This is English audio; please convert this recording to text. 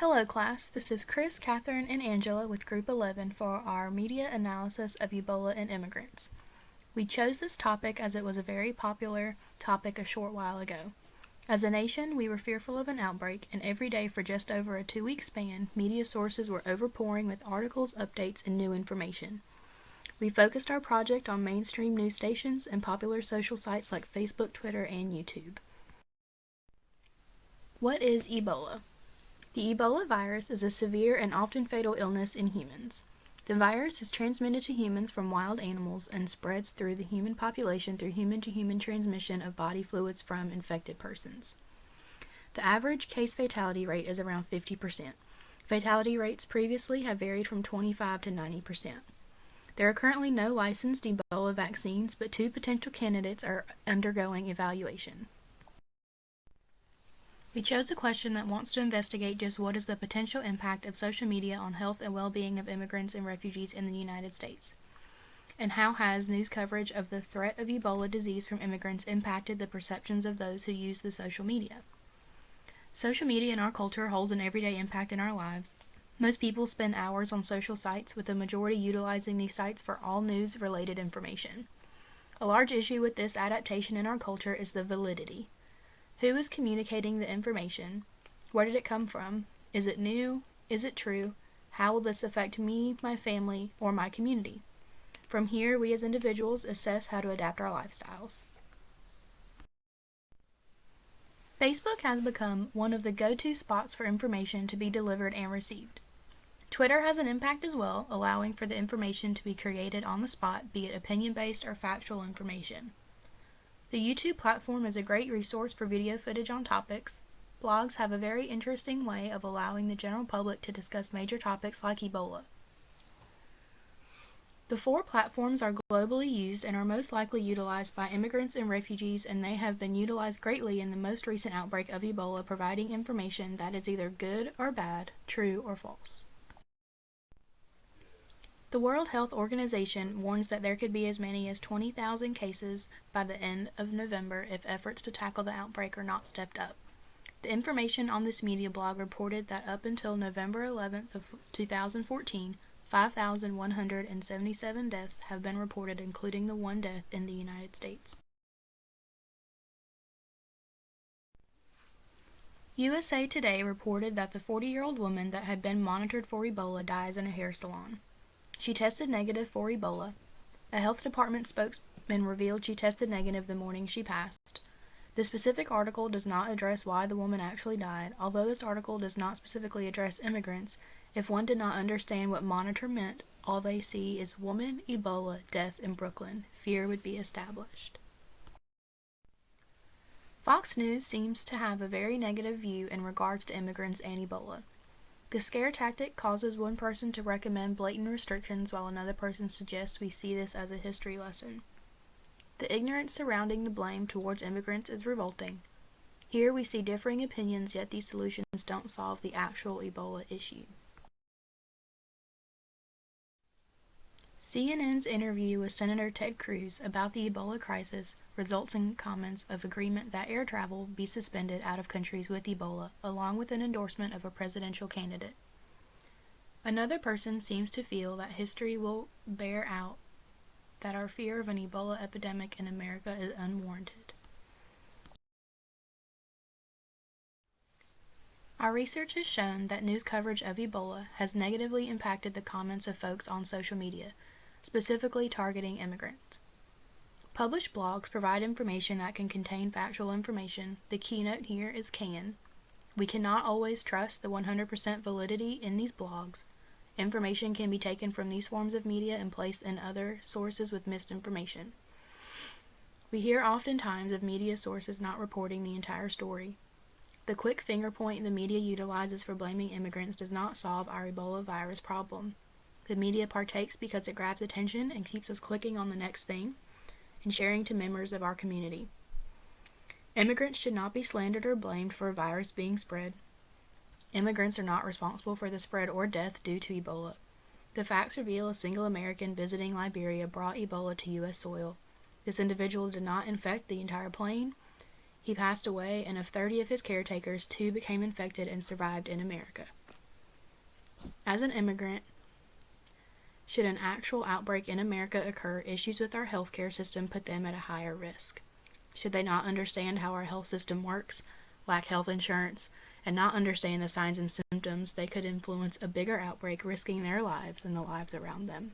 Hello class, this is Chris, Catherine, and Angela with Group 11 for our media analysis of Ebola and immigrants. We chose this topic as it was a very popular topic a short while ago. As a nation, we were fearful of an outbreak, and every day for just over a 2-week span, media sources were overpouring with articles, updates, and new information. We focused our project on mainstream news stations and popular social sites like Facebook, Twitter, and YouTube. What is Ebola? The Ebola virus is a severe and often fatal illness in humans. The virus is transmitted to humans from wild animals and spreads through the human population through human-to-human transmission of body fluids from infected persons. The average case fatality rate is around 50%. Fatality rates previously have varied from 25 to 90%. There are currently no licensed Ebola vaccines, but 2 potential candidates are undergoing evaluation. We chose a question that wants to investigate just what is the potential impact of social media on health and well-being of immigrants and refugees in the United States. And how has news coverage of the threat of Ebola disease from immigrants impacted the perceptions of those who use the social media? Social media in our culture holds an everyday impact in our lives. Most people spend hours on social sites, with the majority utilizing these sites for all news-related information. A large issue with this adaptation in our culture is the validity. Who is communicating the information? Where did it come from? Is it new? Is it true? How will this affect me, my family, or my community? From here, we as individuals assess how to adapt our lifestyles. Facebook has become one of the go-to spots for information to be delivered and received. Twitter has an impact as well, allowing for the information to be created on the spot, be it opinion-based or factual information. The YouTube platform is a great resource for video footage on topics. Blogs have a very interesting way of allowing the general public to discuss major topics like Ebola. The 4 platforms are globally used and are most likely utilized by immigrants and refugees, and they have been utilized greatly in the most recent outbreak of Ebola, providing information that is either good or bad, true or false. The World Health Organization warns that there could be as many as 20,000 cases by the end of November if efforts to tackle the outbreak are not stepped up. The information on this media blog reported that up until November 11th of 2014, 5,177 deaths have been reported, including the 1 death in the United States. USA Today reported that the 40-year-old woman that had been monitored for Ebola dies in a hair salon. She tested negative for Ebola. A health department spokesman revealed she tested negative the morning she passed. The specific article does not address why the woman actually died. Although this article does not specifically address immigrants, if one did not understand what monitor meant, all they see is woman, Ebola, death in Brooklyn. Fear would be established. Fox News seems to have a very negative view in regards to immigrants and Ebola. The scare tactic causes one person to recommend blatant restrictions while another person suggests we see this as a history lesson. The ignorance surrounding the blame towards immigrants is revolting. Here we see differing opinions, yet these solutions don't solve the actual Ebola issue. CNN's interview with Senator Ted Cruz about the Ebola crisis results in comments of agreement that air travel be suspended out of countries with Ebola, along with an endorsement of a presidential candidate. Another person seems to feel that history will bear out that our fear of an Ebola epidemic in America is unwarranted. Our research has shown that news coverage of Ebola has negatively impacted the comments of folks on social media, specifically targeting immigrants. Published blogs provide information that can contain factual information. The keynote here is can. We cannot always trust the 100% validity in these blogs. Information can be taken from these forms of media and placed in other sources with misinformation. We hear oftentimes of media sources not reporting the entire story. The quick finger point the media utilizes for blaming immigrants does not solve our Ebola virus problem. The media partakes because it grabs attention and keeps us clicking on the next thing and sharing to members of our community. Immigrants should not be slandered or blamed for a virus being spread. Immigrants are not responsible for the spread or death due to Ebola. The facts reveal a single American visiting Liberia brought Ebola to U.S. soil. This individual did not infect the entire plane. He passed away, and of 30 of his caretakers, 2 became infected and survived in America. As an immigrant, should an actual outbreak in America occur, issues with our healthcare system put them at a higher risk. Should they not understand how our health system works, lack health insurance, and not understand the signs and symptoms, they could influence a bigger outbreak, risking their lives and the lives around them.